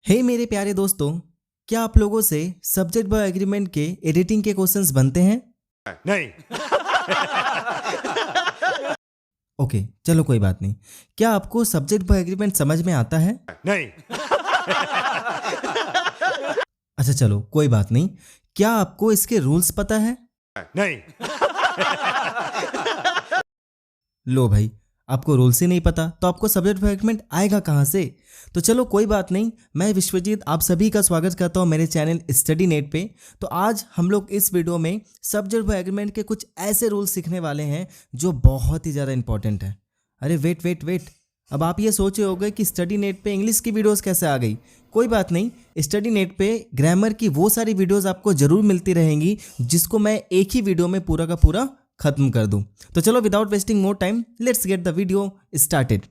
हे मेरे प्यारे दोस्तों, क्या आप लोगों से सब्जेक्ट बाय एग्रीमेंट के एडिटिंग के क्वेश्चंस बनते हैं? नहीं। ओके, चलो कोई बात नहीं। क्या आपको सब्जेक्ट बाय एग्रीमेंट समझ में आता है? नहीं। अच्छा चलो कोई बात नहीं। क्या आपको इसके रूल्स पता है? नहीं। लो भाई, आपको रूल्स ही नहीं पता तो आपको सब्जेक्ट बाय एग्रीमेंट आएगा कहाँ से? तो चलो कोई बात नहीं, मैं विश्वजीत आप सभी का स्वागत करता हूँ मेरे चैनल स्टडी नेट पे। तो आज हम लोग इस वीडियो में सब्जेक्ट बाय एग्रीमेंट के कुछ ऐसे रूल्स सीखने वाले हैं जो बहुत ही ज़्यादा इंपॉर्टेंट है। अरे वेट, अब आप ये सोच रहे होंगे कि स्टडी नेट पे इंग्लिश की वीडियोस कैसे आ गई। कोई बात नहीं, स्टडी नेट पे ग्रामर की वो सारी वीडियोस आपको ज़रूर मिलती रहेंगी जिसको मैं एक ही वीडियो में पूरा का पूरा खत्म कर दूं। तो चलो without wasting more time let's get the video started.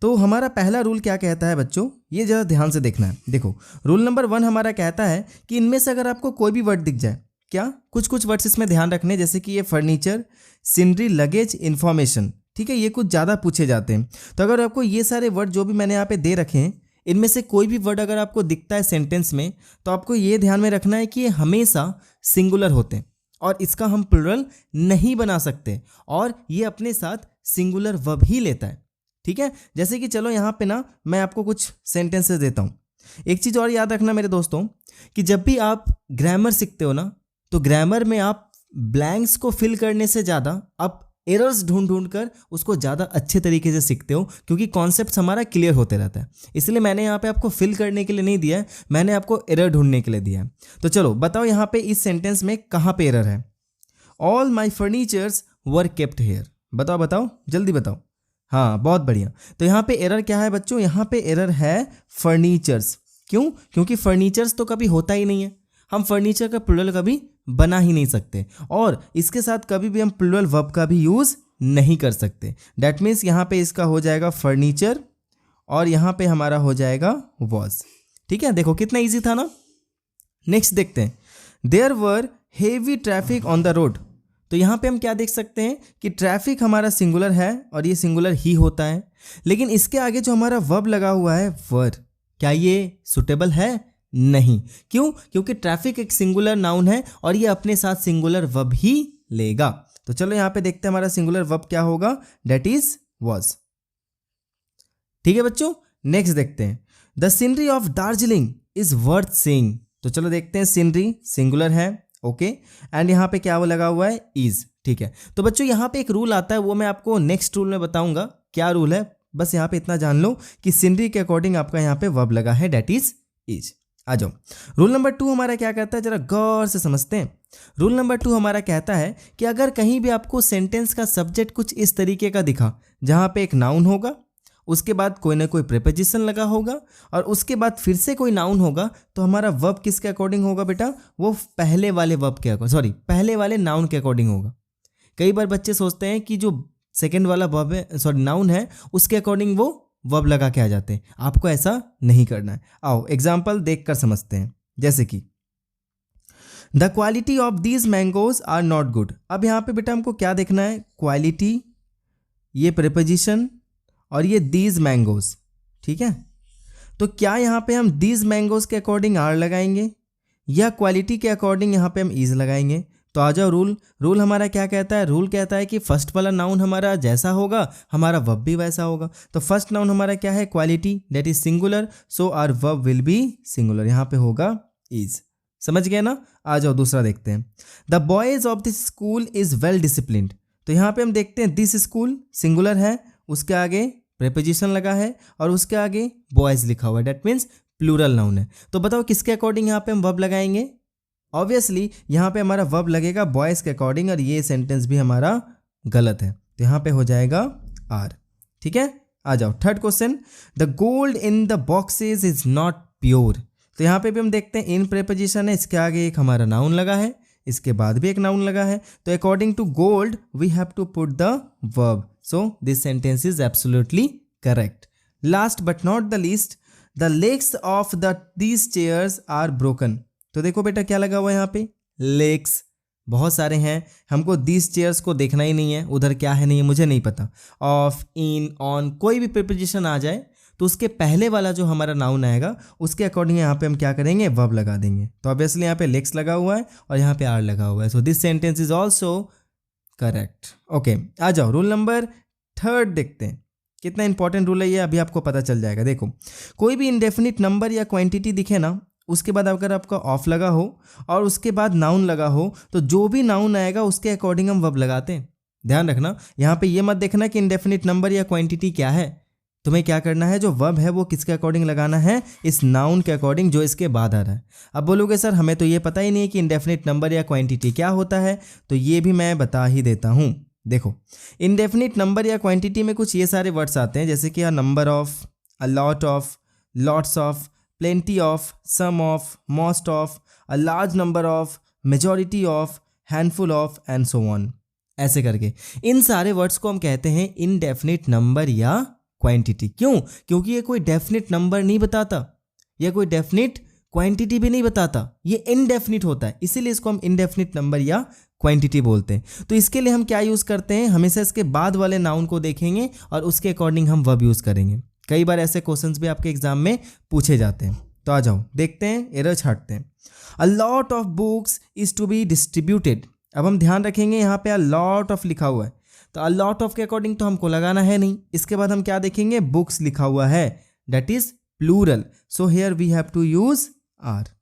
तो हमारा पहला रूल क्या कहता है बच्चों, ये ज़रा ध्यान से देखना है। देखो, रूल नंबर 1 हमारा कहता है कि इनमें से अगर आपको कोई भी वर्ड दिख जाए, क्या कुछ वर्ड्स इसमें ध्यान रखने, जैसे कि ये फर्नीचर, सीनरी, लगेज, इन्फॉर्मेशन, ठीक है, ये कुछ ज़्यादा पूछे जाते हैं। तो अगर आपको ये सारे वर्ड जो भी मैंने यहाँ पे दे रखे हैं, इनमें से कोई भी वर्ड अगर आपको दिखता है सेंटेंस में, तो आपको ये ध्यान में रखना है कि ये हमेशा सिंगुलर होते हैं और इसका हम प्लुरल नहीं बना सकते और ये अपने साथ सिंगुलर वर्ब ही लेता है। ठीक है, जैसे कि चलो यहाँ पे ना मैं आपको कुछ सेंटेंसेस देता हूँ। एक चीज़ और याद रखना मेरे दोस्तों कि जब भी आप ग्रामर सीखते हो ना, तो ग्रामर में आप ब्लैंक्स को फिल करने से ज़्यादा आप एरर्स ढूंढ कर उसको ज़्यादा अच्छे तरीके से सीखते हो, क्योंकि कॉन्सेप्ट हमारा क्लियर होते रहता है। इसलिए मैंने यहाँ पे आपको फिल करने के लिए नहीं दिया है, मैंने आपको एरर ढूंढने के लिए दिया है। तो चलो बताओ यहाँ पे इस सेंटेंस में कहाँ पे एरर है। All my furnitures were kept here. बताओ जल्दी बताओ। हाँ, बहुत बढ़िया। तो यहाँ पे एरर क्या है बच्चों? यहाँ पे एरर है फर्नीचर्स। क्यों? क्योंकि फर्नीचर्स तो कभी होता ही नहीं है, हम फर्नीचर का प्लुरल कभी बना ही नहीं सकते और इसके साथ कभी भी हम प्लुरल वर्ब का भी यूज़ नहीं कर सकते। डैट मीन्स यहाँ पे इसका हो जाएगा फर्नीचर और यहाँ पे हमारा हो जाएगा वॉज। ठीक है, देखो कितना ईजी था ना। नेक्स्ट देखते हैं, there were heavy traffic on the road. तो यहाँ पे हम क्या देख सकते हैं कि ट्रैफिक हमारा सिंगुलर है और ये सिंगुलर ही होता है, लेकिन इसके आगे जो हमारा वर्ब लगा हुआ है वर, क्या ये सुटेबल है? नहीं। क्यों? क्योंकि ट्रैफिक एक सिंगुलर नाउन है और ये अपने साथ सिंगुलर वर्ब ही लेगा। तो चलो यहाँ पे देखते हैं हमारा सिंगुलर वर्ब क्या होगा, डेट इज वॉज। ठीक है बच्चों, नेक्स्ट देखते हैं, the scenery of Darjeeling is worth seeing. तो चलो देखते हैं, सीनरी सिंगुलर है, ओके, एंड यहाँ पे क्या वो लगा हुआ है, इज। ठीक है, तो बच्चों यहाँ पे एक रूल आता है, वो मैं आपको नेक्स्ट रूल में बताऊंगा क्या रूल है। बस यहाँ पे इतना जान लो कि सीनरी के अकॉर्डिंग आपका यहाँ पे वर्ब लगा है, डेट इज इज। आ जाओ, रूल नंबर 2 हमारा क्या कहता है, जरा गौर से समझते हैं। रूल नंबर 2 हमारा कहता है कि अगर कहीं भी आपको सेंटेंस का सब्जेक्ट कुछ इस तरीके का दिखा, जहाँ पे एक नाउन होगा, उसके बाद कोई ना कोई प्रीपोजिशन लगा होगा और उसके बाद फिर से कोई नाउन होगा, तो हमारा वर्ब किसके अकॉर्डिंग होगा बेटा? वो पहले वाले वर्ब के पहले वाले नाउन के अकॉर्डिंग होगा। कई बार बच्चे सोचते हैं कि जो सेकंड वाला वर्ब है, नाउन है, उसके अकॉर्डिंग वो वर्ब लगा के आ जाते हैं। आपको ऐसा नहीं करना है। आओ एग्जाम्पल देख कर समझते हैं, जैसे कि the quality of these mangoes are not good. अब यहाँ पे बेटा हमको क्या देखना है, क्वालिटी, ये प्रीपोजिशन और ये दीज मैंगोज। ठीक है, तो क्या यहाँ पे हम दीज मैंगोज के अकॉर्डिंग आर लगाएंगे या क्वालिटी के अकॉर्डिंग यहाँ पे हम इज लगाएंगे? तो आ जाओ, रूल हमारा क्या कहता है? रूल कहता है कि फर्स्ट वाला नाउन हमारा जैसा होगा हमारा वर्ब भी वैसा होगा। तो फर्स्ट नाउन हमारा क्या है, quality, that is singular, so our verb will be singular, यहाँ पे होगा इज। समझ गए ना? आ जाओ दूसरा देखते हैं, the boys of this school is well disciplined. तो यहाँ पे हम देखते हैं दिस स्कूल सिंगुलर है, उसके आगे प्रीपोजिशन लगा है और उसके आगे बॉयज लिखा हुआ है, डेट मीन्स प्लूरल नाउन है। तो बताओ किसके अकॉर्डिंग यहाँ पे हम वर्ब लगाएंगे? ऑब्वियसली यहाँ पे हमारा वर्ब लगेगा बॉयज के अकॉर्डिंग और ये सेंटेंस भी हमारा गलत है, तो यहाँ पे हो जाएगा आर। ठीक है, आ जाओ third question, the gold in the boxes is not pure. तो यहाँ पे भी हम देखते हैं इन प्रीपोजिशन है, इसके आगे एक हमारा नाउन लगा है, इसके बाद भी एक नाउन लगा है, तो according to gold we have to put the verb, so this sentence is absolutely correct. Last but not the least, the legs of these chairs are broken. तो देखो बेटा क्या लगा हुआ है यहाँ पे, लेग्स बहुत सारे हैं, हमको दीज चेयर्स को देखना ही नहीं है, उधर क्या है नहीं है मुझे नहीं पता। ऑफ, इन, ऑन, कोई भी प्रीपोजिशन आ जाए तो उसके पहले वाला जो हमारा नाउन आएगा उसके अकॉर्डिंग यहाँ पे हम क्या करेंगे, वर्ब लगा देंगे। तो ऑब्वियसली यहाँ पे लेक्स लगा हुआ है और यहाँ पे आर लगा हुआ है। So this sentence is also correct. Okay, आ जाओ रूल नंबर 3 देखते हैं। कितना इंपॉर्टेंट रूल है ये अभी आपको पता चल जाएगा। देखो, कोई भी इंडेफिनिट नंबर या क्वांटिटी दिखे ना, उसके बाद अगर आपका ऑफ लगा हो और उसके बाद नाउन लगा हो, तो जो भी नाउन आएगा उसके अकॉर्डिंग हम वर्ब लगाते हैं। ध्यान रखना, यहाँ पे ये मत देखना कि इंडेफिनिट नंबर या क्वांटिटी क्या है। तुम्हें क्या करना है, जो वर्ब है वो किसके अकॉर्डिंग लगाना है, इस नाउन के अकॉर्डिंग जो इसके बाद आ रहा है। अब बोलोगे सर हमें तो ये पता ही नहीं है कि इंडेफिनिट नंबर या क्वांटिटी क्या होता है, तो ये भी मैं बता ही देता हूँ। देखो, इंडेफिनिट नंबर या क्वांटिटी में कुछ ये सारे वर्ड्स आते हैं, जैसे कि अ number of, a lot of, lots of, plenty of, some of, most of, a large number of, majority of, handful of and so on, ऐसे करके इन सारे वर्ड्स को हम कहते हैं इनडेफिनिट नंबर या क्वांटिटी। क्यों? क्योंकि ये कोई डेफिनिट नंबर नहीं बताता या कोई डेफिनिट क्वांटिटी भी नहीं बताता, ये इनडेफिनिट होता है, इसीलिए इसको हम इनडेफिनिट नंबर या क्वांटिटी बोलते हैं। तो इसके लिए हम क्या यूज़ करते हैं, हमेशा इसके बाद वाले नाउन को देखेंगे और उसके अकॉर्डिंग हम वर्ब यूज़ करेंगे। कई बार ऐसे क्वेश्चंस भी आपके एग्जाम में पूछे जाते हैं। तो आ जाओ देखते हैं, एरर छांटते हैं। A lot of books is to be distributed. अब हम ध्यान रखेंगे यहाँ पे अ लॉट ऑफ लिखा हुआ है, तो अ लॉट ऑफ के अकॉर्डिंग तो हमको लगाना है नहीं। इसके बाद हम क्या देखेंगे, बुक्स लिखा हुआ है, that is plural, so here we have to use are.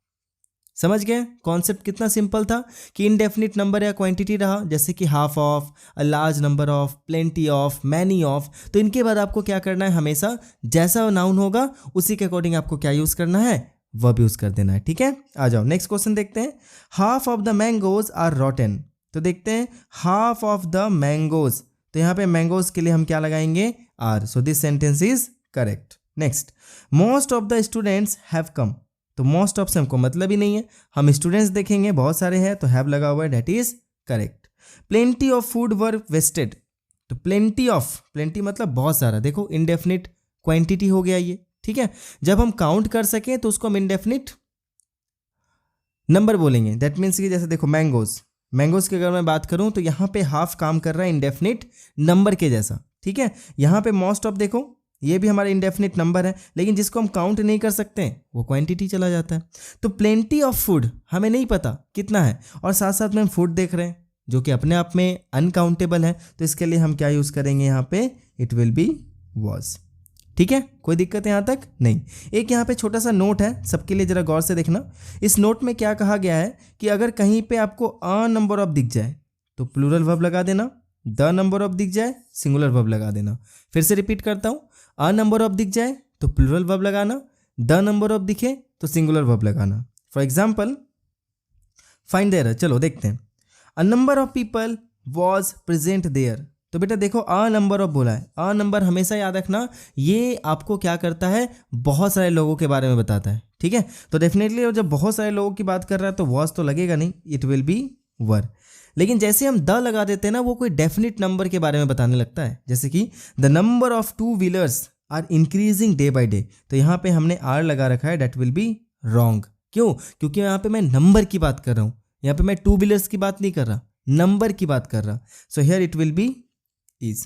समझ गए कॉन्सेप्ट कितना सिंपल था कि इनडेफिनिट नंबर या क्वांटिटी रहा, जैसे कि half of, a large number of, plenty of, many of, तो इनके बाद आपको क्या करना है, हमेशा जैसा नाउन होगा उसी के अकॉर्डिंग आपको क्या यूज़ करना है, वर्ब यूज़ कर देना है। ठीक है, आ जाओ नेक्स्ट क्वेश्चन देखते हैं। Half of the mangoes are rotten. तो देखते हैं, हाफ ऑफ द मैंगोज, तो यहाँ पे मैंगोज के लिए हम क्या लगाएंगे, are. So this sentence is correct. Next, most of the students have come. तो मोस्ट ऑफ से हमको मतलब ही नहीं है, हम स्टूडेंट्स देखेंगे बहुत सारे हैं, तो हैव लगा हुआ है, that is correct. Plenty of food were wasted. तो प्लेंटी ऑफ, प्लेंटी मतलब बहुत सारा, देखो इनडेफिनिट क्वांटिटी हो गया ये। ठीक है, जब हम काउंट कर सकें तो उसको हम इनडेफिनिट नंबर बोलेंगे। दैट मीन्स कि जैसे देखो मैंगोज, मैंगोज की अगर मैं बात करूं तो यहाँ पे हाफ काम कर रहा है इनडेफिनिट नंबर के जैसा। ठीक है, यहाँ पे मोस्ट ऑफ देखो ये भी हमारा इंडेफिनिट नंबर है, लेकिन जिसको हम काउंट नहीं कर सकते वो क्वांटिटी चला जाता है। तो प्लेंटी ऑफ फूड हमें नहीं पता कितना है, और साथ साथ में हम फूड देख रहे हैं जो कि अपने आप में अनकाउंटेबल है, तो इसके लिए हम क्या यूज़ करेंगे यहाँ पे, इट विल बी वॉज। ठीक है, कोई दिक्कत है यहाँ तक नहीं। एक यहाँ पे छोटा सा नोट है सबके लिए, जरा गौर से देखना। इस नोट में क्या कहा गया है कि अगर कहीं पे आपको अ नंबर ऑफ दिख जाए तो प्लूरल वर्ब लगा देना, द नंबर ऑफ दिख जाए सिंगुलर वर्ब लगा देना। फिर से रिपीट करता हूँ, अ नंबर ऑफ दिख जाए तो प्लूरल वर्ब लगाना, द नंबर ऑफ दिखे तो सिंगुलर वर्ब लगाना। For example find the error. चलो देखते हैं। A number of people was present there. तो बेटा देखो अ नंबर ऑफ बोला है, अ नंबर हमेशा याद रखना, ये आपको क्या करता है, बहुत सारे लोगों के बारे में बताता है। ठीक है, तो डेफिनेटली जब बहुत सारे लोगों की बात कर रहा है तो वॉज तो लगेगा नहीं, इट विल बी वर। लेकिन जैसे हम द लगा देते हैं ना, वो कोई डेफिनिट नंबर के बारे में बताने लगता है, जैसे कि the number of 2 wheelers are increasing day by day. तो यहाँ पे हमने आर लगा रखा है, दैट विल बी रॉन्ग। क्यों? क्योंकि यहाँ पे मैं नंबर की बात कर रहा हूँ, यहाँ पे मैं 2 व्हीलर्स की बात नहीं कर रहा, नंबर की बात कर रहा। So here it will B is.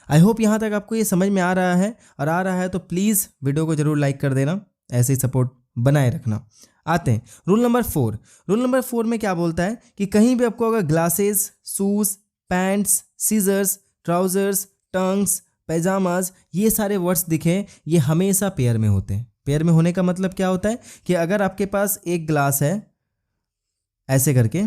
I hope यहाँ तक आपको ये समझ में आ रहा है, और आ रहा है तो प्लीज़ वीडियो को जरूर लाइक कर देना, ऐसे ही सपोर्ट बनाए रखना। आते हैं रूल नंबर 4। रूल नंबर 4 में क्या बोलता है कि कहीं भी आपको अगर glasses, shoes, pants, scissors, trousers, tongs, pyjamas, ये सारे वर्ड्स दिखें, ये हमेशा पेयर में होते हैं। पेयर में होने का मतलब क्या होता है कि अगर आपके पास एक ग्लास है ऐसे करके,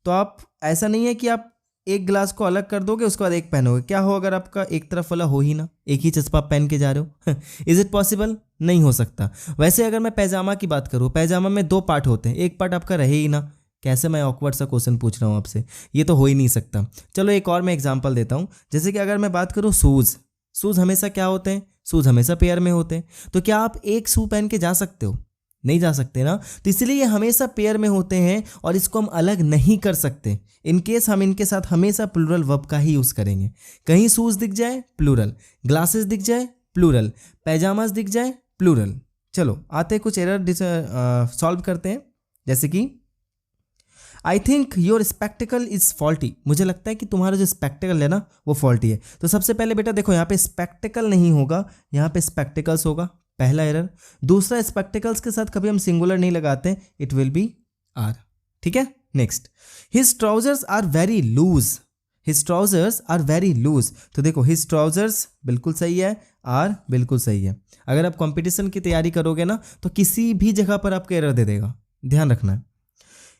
तो आप ऐसा नहीं है कि आप एक ग्लास को अलग कर दोगे उसके बाद एक पहनोगे। क्या हो अगर आपका एक तरफ वाला हो ही ना, एक ही चश्मा पहन के जा रहे हो इज इट पॉसिबल? नहीं हो सकता। वैसे अगर मैं पैजामा की बात करूँ, पैजामा में 2 पार्ट होते हैं, एक पार्ट आपका रहे ही ना। कैसे मैं ऑकवर्ड सा क्वेश्चन पूछ रहा हूँ आपसे, ये तो हो ही नहीं सकता। चलो एक और मैं एग्जांपल देता हूँ, जैसे कि अगर मैं बात करूँ शूज़, शूज़ हमेशा क्या होते हैं, शूज़ हमेशा पेयर में होते हैं। तो क्या आप एक शू पहन के जा सकते हो? नहीं जा सकते ना, तो इसलिए ये हमेशा पेयर में होते हैं और इसको हम अलग नहीं कर सकते। इनकेस हम इनके साथ हमेशा प्लूरल वर्ब का ही यूज़ करेंगे। कहीं शूज़ दिख जाए प्लूरल, ग्लासेस दिख जाए प्लूरल, पैजामाज दिख जाए प्लूरल। चलो आते कुछ एरर सॉल्व करते हैं, जैसे कि I think your spectacled is faulty, मुझे लगता है कि तुम्हारा जो स्पेक्टिकल है ना वो फॉल्टी है। तो सबसे पहले बेटा देखो यहाँ पे स्पेक्टिकल नहीं होगा, यहाँ पे स्पेक्टिकल्स होगा, पहला एरर। दूसरा, स्पेक्टिकल्स के साथ कभी हम सिंगुलर नहीं लगाते, इट विल बी आर, ठीक है। Next, his trousers are very loose, his trousers are very loose. तो देखो हिज ट्राउजर्स बिल्कुल सही है, आर बिल्कुल सही है। अगर आप कंपटीशन की तैयारी करोगे ना तो किसी भी जगह पर आपको एरर दे देगा, ध्यान रखना है।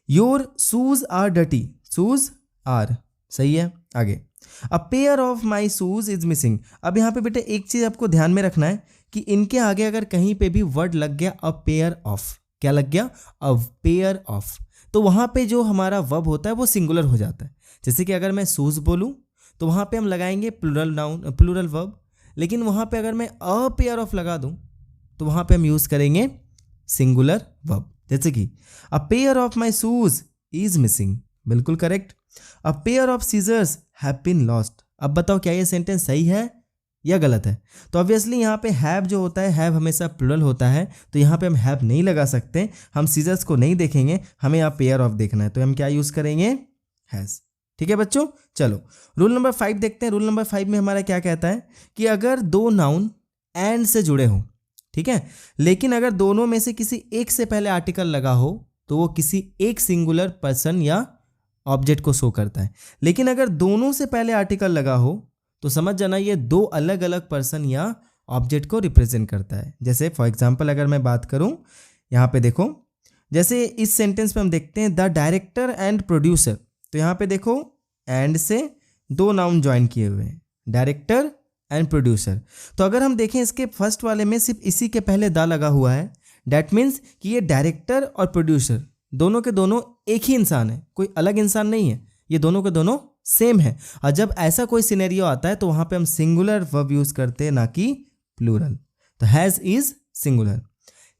Your shoes are dirty, shoes are सही है। आगे, a pair of my shoes is missing. अब यहाँ पे बेटे एक चीज आपको ध्यान में रखना है कि इनके आगे अगर कहीं पे भी वर्ड लग गया अ पेयर ऑफ, क्या लग गया, अ पेयर ऑफ, तो वहां पे जो हमारा वर्ब होता है वो सिंगुलर हो जाता है। जैसे कि अगर मैं शूज बोलूं तो वहां पे हम लगाएंगे प्लूरल नाउन, प्लूरल वर्ब, लेकिन वहां पे अगर मैं अ पेयर ऑफ लगा दूं तो वहां पे हम यूज करेंगे सिंगुलर वर्ब। जैसे कि a pair of my shoes is missing, बिल्कुल correct. A pair of scissors have been lost. अब बताओ क्या ये सेंटेंस सही है या गलत है। तो ऑब्वियसली यहाँ पे हैव जो होता है, हैव हमेशा प्लूरल होता है, तो यहाँ पे हम हैव नहीं लगा सकते, हम सीजर्स को नहीं देखेंगे, हमें यहाँ पेयर ऑफ देखना है, तो हम क्या यूज करेंगे, हैज। ठीक है बच्चों, चलो रूल नंबर 5 देखते हैं। रूल नंबर 5 में हमारा क्या कहता है कि अगर दो नाउन एंड से जुड़े हों, ठीक है, लेकिन अगर दोनों में से किसी एक से पहले आर्टिकल लगा हो तो वो किसी एक सिंगुलर पर्सन या ऑब्जेक्ट को शो करता है। लेकिन अगर दोनों से पहले आर्टिकल लगा हो तो समझ जाना ये दो अलग अलग पर्सन या ऑब्जेक्ट को रिप्रेजेंट करता है। जैसे फॉर एग्जांपल अगर मैं बात करूं, यहाँ पे देखो, जैसे इस सेंटेंस में हम देखते हैं द डायरेक्टर एंड प्रोड्यूसर, तो यहाँ पे देखो एंड से दो नाउन ज्वाइन किए हुए हैं, डायरेक्टर एंड प्रोड्यूसर। तो अगर हम देखें इसके फर्स्ट वाले में सिर्फ इसी के पहले दा लगा हुआ है, डैट मीन्स कि ये डायरेक्टर और प्रोड्यूसर दोनों के दोनों एक ही इंसान है, कोई अलग इंसान नहीं है, ये दोनों के दोनों सेम है। और जब ऐसा कोई सिनेरियो आता है तो वहां पे हम सिंगुलर वर्ब यूज करते हैं, ना कि प्लूरल। तो has is singular.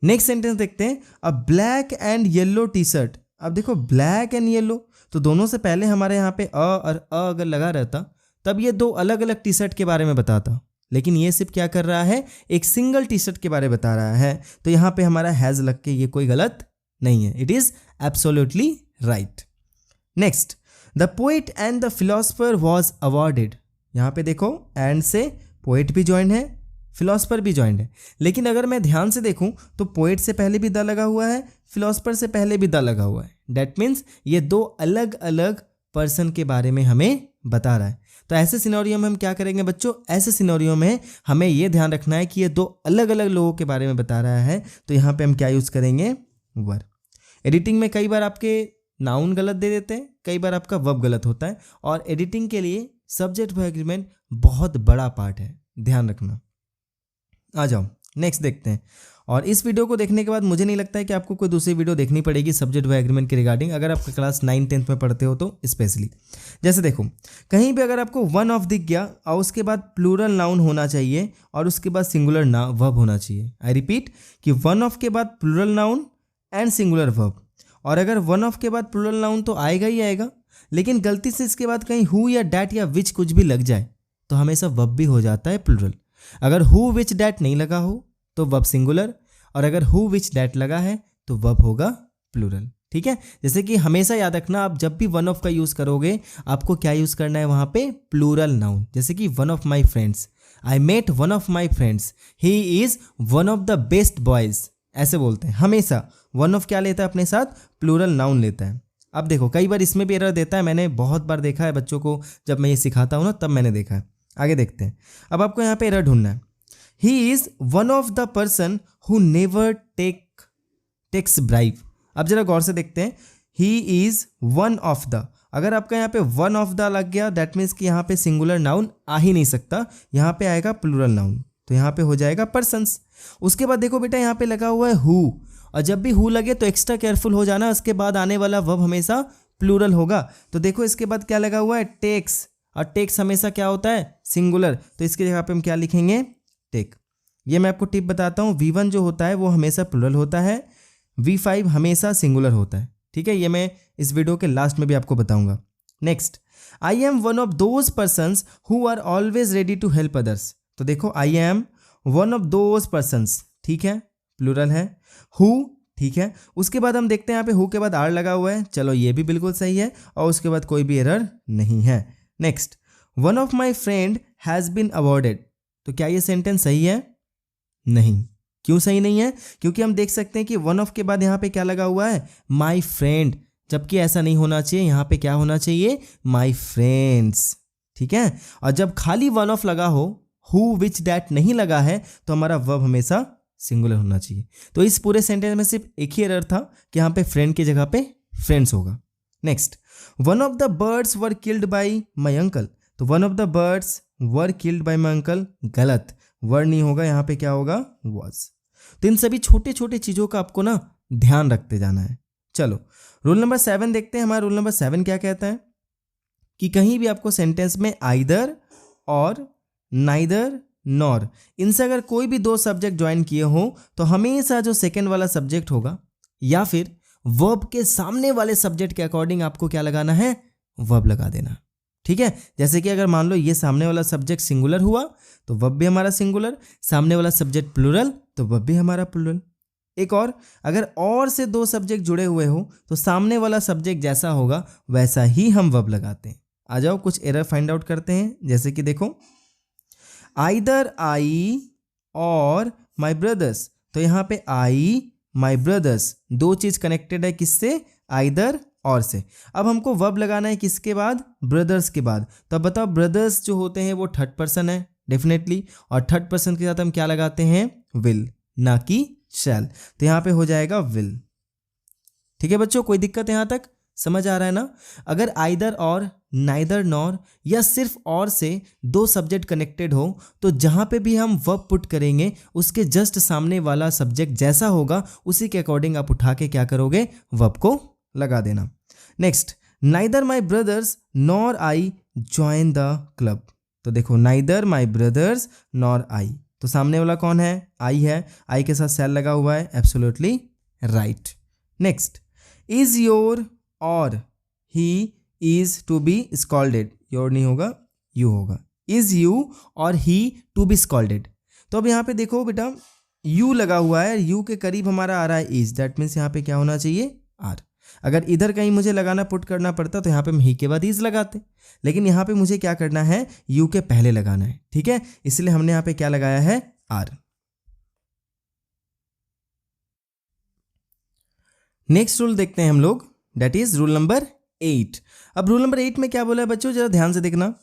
Next sentence देखते हैं, अ black and yellow T shirt. अब देखो ब्लैक एंड येलो, तो दोनों से पहले हमारे यहाँ पे अ और अ अगर लगा रहता तब ये दो अलग अलग टी शर्ट के बारे में बताता, लेकिन ये सिर्फ क्या कर रहा है, एक सिंगल टी शर्ट के बारे में बता रहा है। तो यहाँ पे हमारा हैज लग के ये कोई गलत नहीं है, it is absolutely right. Next, the poet and the philosopher was awarded. यहाँ पे देखो एंड से पोएट भी ज्वाइंट है, फिलोसफर भी ज्वाइंट है, लेकिन अगर मैं ध्यान से देखूं तो पोएट से पहले भी द लगा हुआ है, फिलोसफर से पहले भी द लगा हुआ है। डैट मीन्स ये दो अलग अलग पर्सन के बारे में हमें बता रहा है। तो ऐसे सिनेरियो में हम क्या करेंगे बच्चों, ऐसे सिनेरियो में हमें ये ध्यान रखना है कि ये दो अलग अलग लोगों के बारे में बता रहा है, तो यहाँ पे हम क्या यूज करेंगे, वर। एडिटिंग में कई बार आपके नाउन गलत दे देते हैं, कई बार आपका वर्ब गलत होता है, और एडिटिंग के लिए सब्जेक्ट वर्ब एग्रीमेंट बहुत बड़ा पार्ट है, ध्यान रखना। आ जाओ नेक्स्ट देखते हैं। और इस वीडियो को देखने के बाद मुझे नहीं लगता है कि आपको कोई दूसरी वीडियो देखनी पड़ेगी सब्जेक्ट वर्ब एग्रीमेंट के रिगार्डिंग, अगर आप क्लास 9-10 में पढ़ते हो तो स्पेशली। जैसे देखो कहीं भी अगर आपको वन ऑफ दिख गया और उसके बाद प्लूरल नाउन होना चाहिए और उसके बाद सिंगुलर वर्ब होना चाहिए। आई रिपीट कि वन ऑफ के बाद plural noun and singular verb, और अगर वन ऑफ के बाद प्लूरल नाउन तो आएगा ही आएगा, लेकिन गलती से इसके बाद कहीं हु या डैट या विच कुछ भी लग जाए तो हमेशा वर्ब भी हो जाता है प्लूरल। अगर हु विच डैट नहीं लगा हो तो वर्ब सिंगुलर, और अगर हु विच डैट लगा है तो वर्ब होगा प्लूरल। ठीक है, जैसे कि हमेशा याद रखना, आप जब भी वन ऑफ का यूज करोगे आपको क्या यूज करना है वहां पे, प्लूरल नाउन। जैसे कि one of my friends, I met one of my friends, he is one of the best boys, ऐसे बोलते हैं। हमेशा वन ऑफ क्या लेता है अपने साथ, प्लूरल नाउन लेता है। अब देखो कई बार इसमें भी एरर देता है, मैंने बहुत बार देखा है बच्चों को, जब मैं ये सिखाता हूँ ना तब मैंने देखा है। आगे देखते हैं। अब आपको यहाँ पे एरर ढूंढना है, he is one of the person who never takes bribe. अब जरा गौर से देखते हैं, he is one of the, अगर आपका यहाँ पे वन ऑफ द लग गया दैट मीन्स कि यहाँ पे सिंगुलर नाउन आ ही नहीं सकता, यहाँ पे आएगा प्लूरल नाउन, तो यहाँ पे हो जाएगा पर्सन्स। उसके बाद देखो बेटा यहाँ पे लगा हुआ है हु, और जब भी हु लगे तो एक्स्ट्रा केयरफुल हो जाना, उसके बाद आने वाला वर्ब हमेशा प्लूरल होगा। तो देखो इसके बाद क्या लगा हुआ है, टेक्स, और टेक्स हमेशा क्या होता है, सिंगुलर, तो इसकी जगह पे हम क्या लिखेंगे, टेक। ये मैं आपको टिप बताता हूँ, V1 जो होता है वो हमेशा प्लूरल होता है, V5 हमेशा सिंगुलर होता है। ठीक है, ये मैं इस वीडियो के लास्ट में भी आपको बताऊंगा। Next, I am one of those persons who are always ready to help others. तो देखो I am one of those persons, ठीक है, प्लूरल है, हु ठीक है। उसके बाद हम देखते हैं यहाँ पे हु के बाद आर लगा हुआ है, चलो ये भी बिल्कुल सही है और उसके बाद कोई भी एरर नहीं है। Next, one of my friend has been awarded, तो क्या ये सेंटेंस सही है? नहीं। क्यों सही नहीं है? क्योंकि हम देख सकते हैं कि वन ऑफ के बाद यहाँ पे क्या लगा हुआ है? माई फ्रेंड, जबकि ऐसा नहीं होना चाहिए, यहाँ पे क्या होना चाहिए? माई फ्रेंड्स, ठीक है। और जब खाली वन ऑफ लगा हो, हु विच दैट नहीं लगा है, तो हमारा वर्ब हमेशा सिंगुलर होना चाहिए। तो इस पूरे सेंटेंस में सिर्फ एक ही एरर था कि यहाँ पे फ्रेंड की जगह पे फ्रेंड्स होगा। Next, one of the birds were killed by my uncle, तो one of the birds were killed by my uncle, गलत, वर नहीं होगा, यहाँ पे क्या होगा? वॉज। तो इन सभी छोटे छोटे चीज़ों का आपको ना ध्यान रखते जाना है। चलो रूल नंबर 7 देखते हैं। हमारा रूल नंबर 7 क्या कहता है कि कहीं भी आपको सेंटेंस में आइदर और नाइदर नॉर, इनसे अगर कोई भी दो सब्जेक्ट ज्वाइन किए हो तो हमेशा जो सेकेंड वाला सब्जेक्ट होगा या फिर वर्ब के सामने वाले सब्जेक्ट के अकॉर्डिंग आपको क्या लगाना है? वर्ब लगा देना, ठीक है। जैसे कि अगर मान लो ये सामने वाला सब्जेक्ट सिंगुलर हुआ तो वर्ब भी हमारा सिंगुलर, सामने वाला सब्जेक्ट प्लूरल तो वर्ब भी हमारा प्लूरल। एक और, अगर और से दो सब्जेक्ट जुड़े हुए हो तो सामने वाला सब्जेक्ट जैसा होगा वैसा ही हम वर्ब लगाते हैं। आ जाओ कुछ एरर फाइंड आउट करते हैं। जैसे कि देखो, आइदर आई और माई ब्रदर्स, तो यहाँ पे आई माई ब्रदर्स दो चीज कनेक्टेड है, किससे? आइदर और से। अब हमको वर्ब लगाना है किसके बाद? ब्रदर्स के बाद। तो अब बताओ, ब्रदर्स जो होते हैं वो थर्ड पर्सन है डेफिनेटली, और थर्ड पर्सन के साथ हम क्या लगाते हैं? विल, ना कि शैल। तो यहाँ पे हो जाएगा विल। ठीक है बच्चों, कोई दिक्कत यहाँ तक समझ आ रहा है ना? अगर आइदर और, नाइदर नॉर या सिर्फ और से दो सब्जेक्ट कनेक्टेड हो तो जहाँ पे भी हम वर्ब पुट करेंगे उसके जस्ट सामने वाला सब्जेक्ट जैसा होगा उसी के अकॉर्डिंग आप उठा के क्या करोगे? वर्ब को लगा देना। Next, neither my brothers nor I join the club, तो देखो neither my brothers nor I, तो सामने वाला कौन है? आई है, आई के साथ सेल लगा हुआ है, absolutely right. Next, is your और he is to be scolded, your नहीं होगा, यू होगा, इज यू और ही टू बी स्कॉल्डेड। तो अब यहाँ पे देखो बेटा, यू लगा हुआ है, यू के करीब हमारा आ रहा है इज, दैट मीन्स यहाँ पे क्या होना चाहिए? आर। अगर इधर कहीं मुझे लगाना पुट करना पड़ता तो यहाँ पे हम ही के बाद इज लगाते, लेकिन यहाँ पे मुझे क्या करना है? यू के पहले लगाना है, ठीक है, इसलिए हमने यहाँ पे क्या लगाया है? आर। नेक्स्ट रूल देखते हैं हम लोग, दैट इज रूल नंबर 8। अब रूल नंबर 8 में क्या बोला है बच्चों, जरा ध्यान से देखना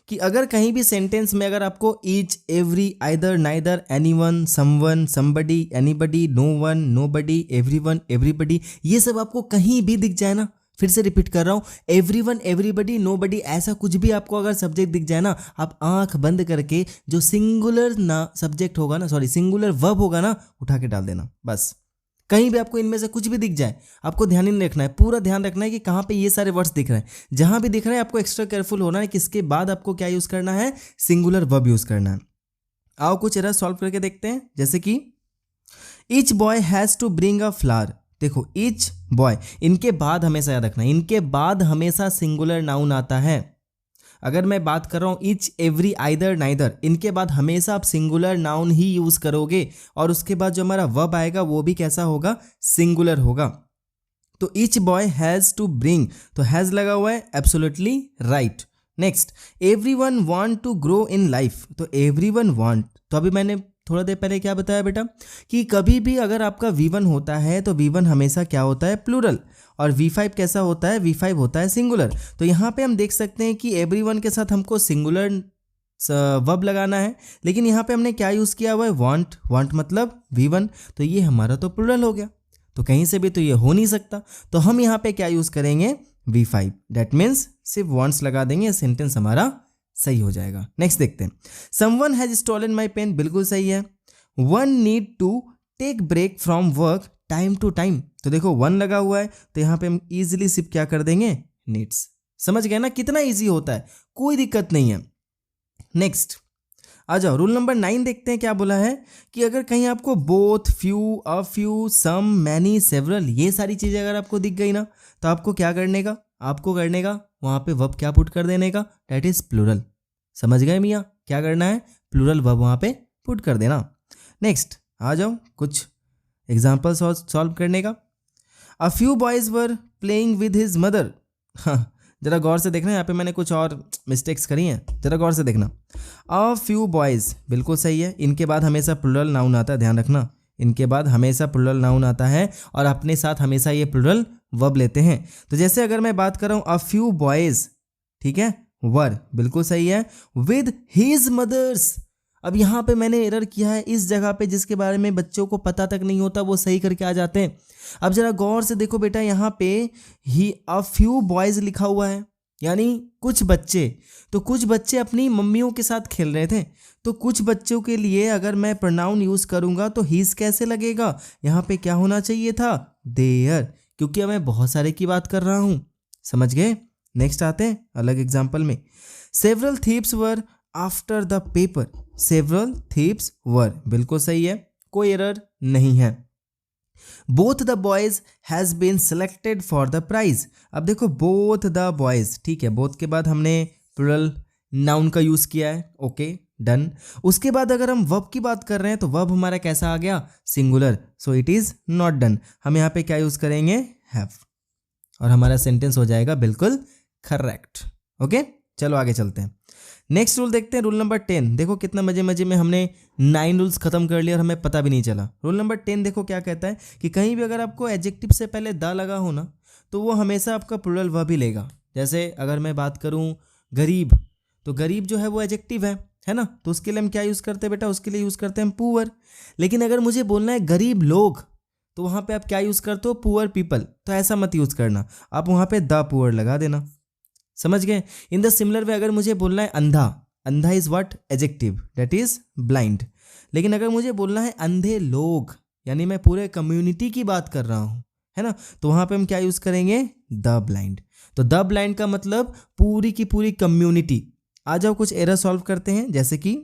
कि अगर कहीं भी सेंटेंस में अगर आपको each, every, either, neither, anyone, someone, somebody, anybody, no one, nobody, everyone, everybody, ये सब आपको कहीं भी दिख जाए ना, फिर से रिपीट कर रहा हूँ, एवरीवन, एवरीबडी, नोबडी, ऐसा कुछ भी आपको अगर सब्जेक्ट दिख जाए ना, आप आंख बंद करके जो सिंगुलर ना सब्जेक्ट होगा ना, सॉरी सिंगुलर वर्ब होगा ना, उठा के डाल देना बस। कहीं भी आपको इनमें से कुछ भी दिख जाए, आपको ध्यान ही नहीं रखना है, पूरा ध्यान रखना है कि कहाँ पे ये सारे वर्ड्स दिख रहे हैं। जहां भी दिख रहे हैं आपको एक्स्ट्रा केयरफुल होना है, किसके बाद आपको क्या यूज करना है? सिंगुलर वर्ब यूज करना है। आओ कुछ एरर सॉल्व करके देखते हैं। जैसे कि each boy has to bring a flower, देखो ईच बॉय, इनके बाद हमेशा याद रखना है, इनके बाद हमेशा सिंगुलर नाउन आता है। अगर मैं बात कर रहा हूँ ईच, एवरी, आइदर, नाइदर, इनके बाद हमेशा आप सिंगुलर नाउन ही यूज करोगे और उसके बाद जो हमारा वर्ब आएगा वो भी कैसा होगा? सिंगुलर होगा। तो each boy has to bring, तो हैज लगा हुआ है, absolutely right. Next, everyone want to grow in life, तो एवरीवन वांट, तो अभी मैंने थोड़ा देर पहले क्या बताया बेटा कि कभी भी अगर आपका V1 होता है तो V1 हमेशा क्या होता है? प्लूरल। और V5 कैसा होता है? V5 होता है सिंगुलर। तो यहाँ पे हम देख सकते हैं कि एवरीवन के साथ हमको सिंगुलर वर्ब लगाना है, लेकिन यहाँ पे हमने क्या यूज़ किया हुआ है? वांट, वांट मतलब V1, तो ये हमारा तो प्लूरल हो गया, तो कहीं से भी तो ये हो नहीं सकता, तो हम यहाँ पे क्या यूज़ करेंगे? V5, दैट मीन्स सिर्फ वांट्स लगा देंगे, सेंटेंस हमारा सही हो जाएगा। नेक्स्ट देखते हैं, someone has stolen my pen, बिल्कुल सही है। One need to take break from work time to time, तो देखो वन लगा हुआ है तो यहाँ पे हम इजीली सिर्फ क्या कर देंगे? नीड्स। समझ गए ना कितना इजी होता है, कोई दिक्कत नहीं है। नेक्स्ट आ जाओ, रूल नंबर 9 देखते हैं क्या बोला है कि अगर कहीं आपको both, few, a few, some, many, several, ये सारी चीज़ें अगर आपको दिख गई ना तो आपको क्या करने का? आपको करने का वहाँ पे वर्ब क्या पुट कर देने का? That is plural. समझ गए मियाँ, क्या करना है? प्लूरल वर्ब वहाँ पे पुट कर देना। नेक्स्ट आ जाओ, कुछ एग्जाम्पल सॉल्व करने का। A few boys were playing with his mother. हाँ, जरा गौर से देखना, यहाँ पे मैंने कुछ और मिस्टेक्स करी हैं, जरा गौर से देखना। अ फ्यू बॉयज बिल्कुल सही है, इनके बाद हमेशा प्लूरल नाउन आता है, ध्यान रखना, इनके बाद हमेशा प्लूरल नाउन आता है और अपने साथ हमेशा ये प्लूरल वर्ब लेते हैं। तो जैसे अगर मैं बात कर रहा हूँ अ फ्यू बॉयज, ठीक है, वर बिल्कुल सही है, विद हिज मदर्स। अब यहाँ पे मैंने एरर किया है इस जगह पे जिसके बारे में बच्चों को पता तक नहीं होता, वो सही करके आ जाते हैं। अब जरा गौर से देखो बेटा, यहाँ पे ही अ फ्यू बॉयज लिखा हुआ है, यानी कुछ बच्चे, तो कुछ बच्चे अपनी मम्मियों के साथ खेल रहे थे, तो कुछ बच्चों के लिए अगर मैं प्रोनाउन यूज करूंगा तो हीज कैसे लगेगा, यहाँ पे क्या होना चाहिए था, देयर, क्योंकि मैं बहुत सारे की बात कर रहा हूं। समझ गए? नेक्स्ट आते हैं अलग एग्जाम्पल में। Several thieves were after the paper. Several thieves were बिल्कुल सही है, कोई एरर नहीं है। Both the boys has been selected for the prize. अब देखो बोथ द बॉयज, ठीक है, बोथ के बाद हमने प्लूरल नाउन का यूज किया है, ओके डन। उसके बाद अगर हम वर्ब की बात कर रहे हैं तो वर्ब हमारा कैसा आ गया, singular, so it is not done. हम यहाँ पे क्या यूज करेंगे, हैव, और हमारा सेंटेंस हो जाएगा बिल्कुल करेक्ट। ओके, चलो आगे चलते हैं। नेक्स्ट रूल देखते हैं, रूल नंबर 10। देखो कितना मजे मजे में हमने 9 रूल्स खत्म कर लिए और हमें पता भी नहीं चला। रूल नंबर 10 देखो क्या कहता है कि कहीं भी अगर आपको एडजेक्टिव से पहले द लगा हो ना, तो वो हमेशा आपका प्लूरल वर्ब ही लेगा। जैसे अगर मैं बात करूं गरीब, तो गरीब जो है वो एडजेक्टिव है ना, तो उसके लिए हम क्या यूज़ करते हैं बेटा, उसके लिए यूज़ करते हैं हम पुअर। लेकिन अगर मुझे बोलना है गरीब लोग, तो वहाँ पे आप क्या यूज़ करते हो, पुअर पीपल, तो ऐसा मत यूज़ करना, आप वहाँ पे द पुअर लगा देना। समझ गए? इन द सिमिलर वे अगर मुझे बोलना है अंधा, अंधा is what, adjective, that is blind. लेकिन अगर मुझे बोलना है अंधे लोग, यानी मैं पूरे कम्युनिटी की बात कर रहा हूँ, है ना, तो वहाँ पे हम क्या यूज़ करेंगे, द ब्लाइंड। तो द ब्लाइंड का मतलब पूरी की पूरी कम्युनिटी। आ जाओ कुछ एरर सॉल्व करते हैं, जैसे कि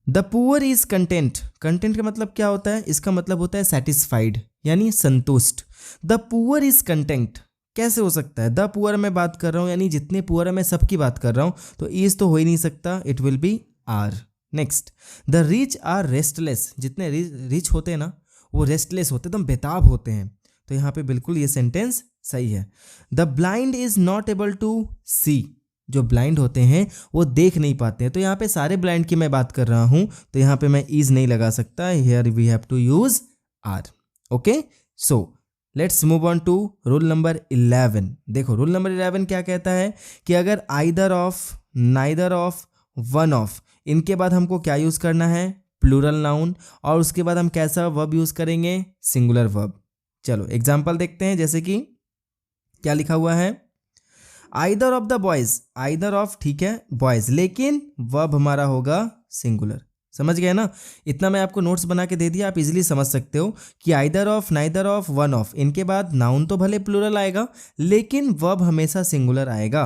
the poor is content. Content का मतलब क्या होता है, इसका मतलब होता है सेटिस्फाइड, यानी संतुष्ट। द पुअर इज कंटेंट कैसे हो सकता है, द पुअर मैं बात कर रहा हूँ, यानी जितने पुअर है मैं सबकी बात कर रहा हूँ, तो इज तो हो ही नहीं सकता, it will be are. Next, the rich are restless. जितने रिच होते हैं ना, वो रेस्टलेस होते हैं, एकदम बेताब होते हैं, तो यहाँ पे बिल्कुल ये सेंटेंस सही है। The blind is not able to see. जो ब्लाइंड होते हैं वो देख नहीं पाते हैं, तो यहाँ पे सारे ब्लाइंड की मैं बात कर रहा हूँ, तो यहाँ पे मैं इज नहीं लगा सकता, here we have to use are. Okay, so let's move on to rule number 11। देखो रूल नंबर 11 क्या कहता है कि अगर either of, neither of, one of, इनके बाद हमको क्या यूज करना है, प्लूरल नाउन, और उसके बाद हम कैसा वर्ब यूज करेंगे, सिंगुलर वर्ब। चलो एग्जांपल देखते हैं, जैसे कि क्या लिखा हुआ है, either of the boys, either of, ठीक है, बॉयज, लेकिन वर्ब हमारा होगा सिंगुलर। समझ गए ना? इतना मैं आपको नोट्स बना के दे दिया, आप इजीली समझ सकते हो कि either of, neither of, one of, इनके बाद नाउन तो भले प्लूरल आएगा लेकिन वर्ब हमेशा सिंगुलर आएगा।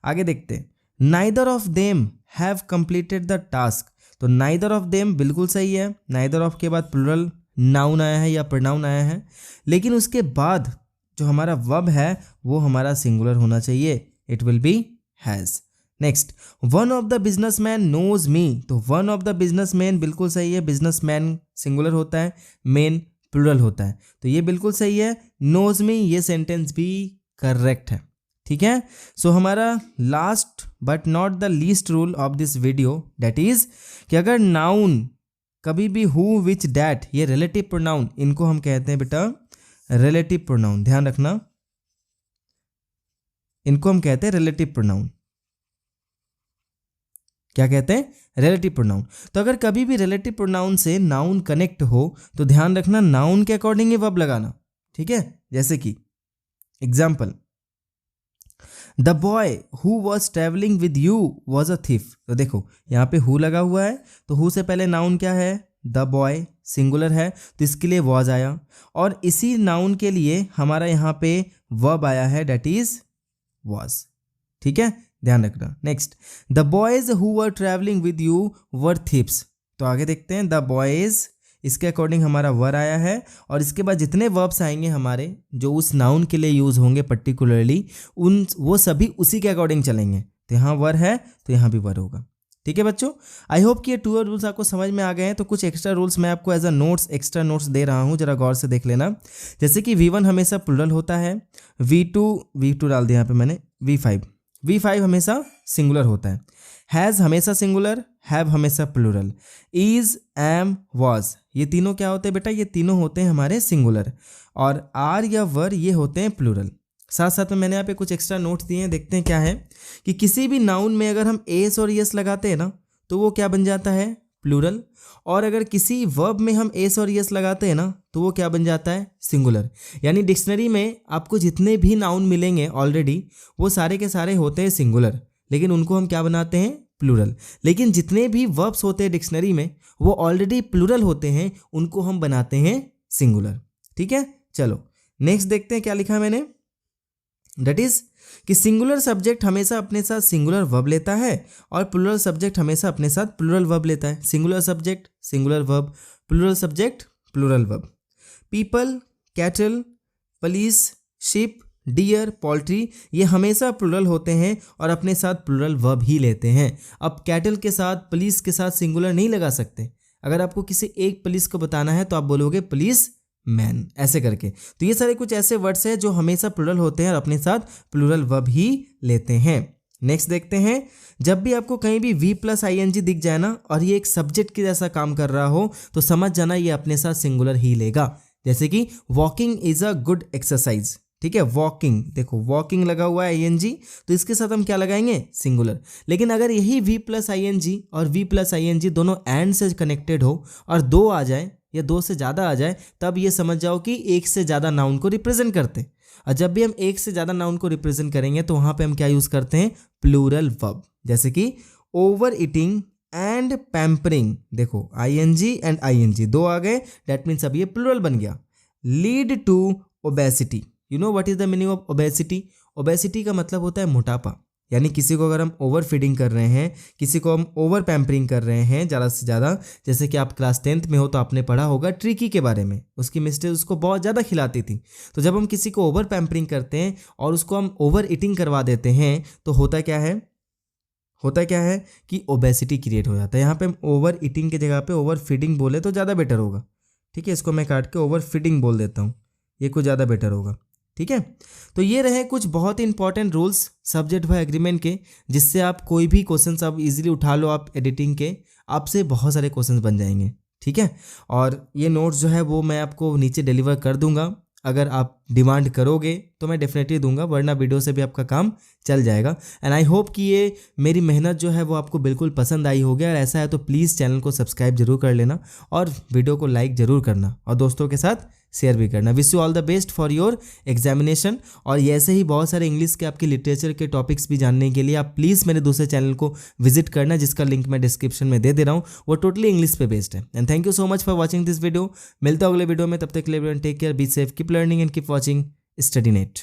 आगे देखते हैं, neither of them have completed the task. तो नाइदर ऑफ देम बिल्कुल सही है, नाइदर ऑफ के बाद प्लूरल नाउन आया है या प्रोनाउन आया है, लेकिन उसके बाद जो हमारा वर्ब है वो हमारा सिंगुलर होना चाहिए, it will be has. Next, one of the businessman knows me. तो वन ऑफ द बिजनेसमैन बिल्कुल सही है, बिजनेसमैन सिंगुलर होता है, मैन प्लूरल होता है, तो ये बिल्कुल सही है। नोज मी ये सेंटेंस भी करेक्ट है, ठीक है। सो हमारा last but not the least rule of this video that is कि अगर नाउन कभी भी हु, विच, दैट, ये रिलेटिव प्रोनाउन, इनको हम कहते हैं बेटा रिलेटिव प्रोनाउन, ध्यान रखना, इनको हम कहते हैं रिलेटिव प्रोनाउन। क्या कहते हैं, रिलेटिव प्रोनाउन। तो अगर कभी भी रिलेटिव प्रोनाउन से नाउन कनेक्ट हो तो ध्यान रखना नाउन के अकॉर्डिंग ही वर्ब लगाना, ठीक है। जैसे कि example, the boy who was travelling with you was a thief. तो देखो यहाँ पे हु लगा हुआ है, तो हु से पहले नाउन क्या है, द बॉय, सिंगुलर है, तो इसके लिए वॉज आया, और इसी नाउन के लिए हमारा यहाँ पे वर्ब आया है दैट इज वॉज, ठीक है, ध्यान रखना। Next, the boys who were travelling with you were thief's. तो आगे देखते हैं, द बॉयज, इसके अकॉर्डिंग हमारा वर आया है, और इसके बाद जितने वर्ब्स आएंगे हमारे जो उस नाउन के लिए यूज होंगे पर्टिकुलरली, वो सभी उसी के अकॉर्डिंग चलेंगे। तो यहाँ वर है तो यहाँ भी वर होगा, ठीक है बच्चों, आई होप कि ये 2 रूल्स आपको समझ में आ गए हैं। तो कुछ एक्स्ट्रा रूल्स मैं आपको as a notes extra notes दे रहा हूँ, जरा गौर से देख लेना। जैसे कि V1 हमेशा प्लूरल होता है, V2 डाल दिया यहाँ पे मैंने, V5 हमेशा सिंगुलर होता है, हैज़ हमेशा सिंगुलर, हैव हमेशा प्लूरल, इज, एम, वॉज ये तीनों क्या होते हैं बेटा, ये तीनों होते हैं हमारे सिंगुलर, और आर या वर ये होते हैं प्लूरल। साथ साथ में मैंने यहाँ पे कुछ एक्स्ट्रा नोट्स दिए हैं, देखते हैं क्या है कि किसी भी नाउन में अगर हम एस और यस लगाते हैं ना तो वो क्या बन जाता है, प्लूरल, और अगर किसी वर्ब में हम एस और यस लगाते हैं ना तो वो क्या बन जाता है, सिंगुलर। यानी डिक्शनरी में आपको जितने भी नाउन मिलेंगे ऑलरेडी वो सारे के सारे होते हैं सिंगुलर, लेकिन उनको हम क्या बनाते हैं, प्लूरल। लेकिन जितने भी वर्ब्स होते हैं डिक्शनरी में वो ऑलरेडी प्लूरल होते हैं, उनको हम बनाते हैं सिंगुलर। ठीक है, चलो नेक्स्ट देखते हैं क्या लिखा मैंने। दैट इज कि सिंगुलर सब्जेक्ट हमेशा अपने साथ सिंगुलर वर्ब लेता है और प्लूरल सब्जेक्ट हमेशा अपने साथ प्लूरल वर्ब लेता है। Singular subject singular verb, plural subject plural verb. People, cattle, police, ship, deer, poultry ये हमेशा प्लूरल होते हैं और अपने साथ प्लूरल वर्ब ही लेते हैं। अब कैटल के साथ, पुलिस के साथ सिंगुलर नहीं लगा सकते। अगर आपको किसी एक पुलिस को बताना है तो आप बोलोगे पुलिस मैन, ऐसे करके। तो ये सारे कुछ ऐसे वर्ड्स हैं जो हमेशा प्लूरल होते हैं और अपने साथ प्लूरल वर्ब ही लेते हैं। नेक्स्ट देखते हैं, जब भी आपको कहीं भी V प्लस ING दिख जाए ना और ये एक सब्जेक्ट के जैसा काम कर रहा हो तो समझ जाना ये अपने साथ सिंगुलर ही लेगा। जैसे कि walking is a good exercise, ठीक है, वॉकिंग, देखो वॉकिंग लगा हुआ है ING तो इसके साथ हम क्या लगाएंगे, सिंगुलर। लेकिन अगर यही V प्लस ING और V प्लस ING दोनों एंड से कनेक्टेड हो और 2 आ जाए या 2 से ज़्यादा आ जाए तब ये समझ जाओ कि एक से ज़्यादा नाउन को रिप्रेजेंट करते हैं। और जब भी हम एक से ज़्यादा नाउन को रिप्रेजेंट करेंगे तो वहाँ पे हम क्या यूज़ करते हैं, प्लूरल वर्ब। जैसे कि ओवर ईटिंग एंड पैम्परिंग, देखो ING एंड ING 2 आ गए, डैट मीन्स अब ये प्लूरल बन गया। Lead to obesity, you know what is the meaning of obesity. Obesity का मतलब होता है मोटापा। यानी किसी को अगर हम ओवर फीडिंग कर रहे हैं, किसी को हम ओवर पैम्परिंग कर रहे हैं ज़्यादा से ज़्यादा, जैसे कि आप क्लास 10th में हो तो आपने पढ़ा होगा ट्रिकी के बारे में, उसकी मिस्टेज उसको बहुत ज़्यादा खिलाती थी। तो जब हम किसी को ओवर पैम्परिंग करते हैं और उसको हम ओवर ईटिंग करवा देते हैं तो होता क्या है कि ओबेसिटी क्रिएट हो जाता है। यहाँ पे हम ओवर ईटिंग की जगह पे ओवर फीडिंग बोले तो ज़्यादा बेटर होगा। ठीक है, इसको मैं काट के ओवर फीडिंग बोल देता हूँ, ये कुछ ज़्यादा बेटर होगा। ठीक है, तो ये रहे कुछ बहुत ही important rules subject by agreement के, जिससे आप कोई भी क्वेश्चंस आप इजीली उठा लो, आप एडिटिंग के आपसे बहुत सारे क्वेश्चंस बन जाएंगे। ठीक है, और ये नोट्स जो है वो मैं आपको नीचे डिलीवर कर दूंगा। अगर आप डिमांड करोगे तो मैं डेफिनेटली दूंगा, वरना वीडियो से भी आपका काम चल जाएगा। एंड आई होप कि ये मेरी मेहनत जो है वो आपको बिल्कुल पसंद आई होगी, और ऐसा है तो प्लीज़ चैनल को सब्सक्राइब जरूर कर लेना और वीडियो को लाइक ज़रूर करना और दोस्तों के साथ शेयर भी करना। Wish you all the best for your examination. और ऐसे ही बहुत सारे इंग्लिश के आपके लिटरेचर के टॉपिक्स भी जानने के लिए आप प्लीज़ मेरे दूसरे चैनल को विजिट करना, जिसका लिंक मैं डिस्क्रिप्शन में दे रहा हूँ। वो टोटली इंग्लिश पे बेस्ड है। And thank you so much for watching this video. मिलता हूँ अगले वीडियो में, तब तक के लिए take care, be safe, keep learning and keep watching Study net.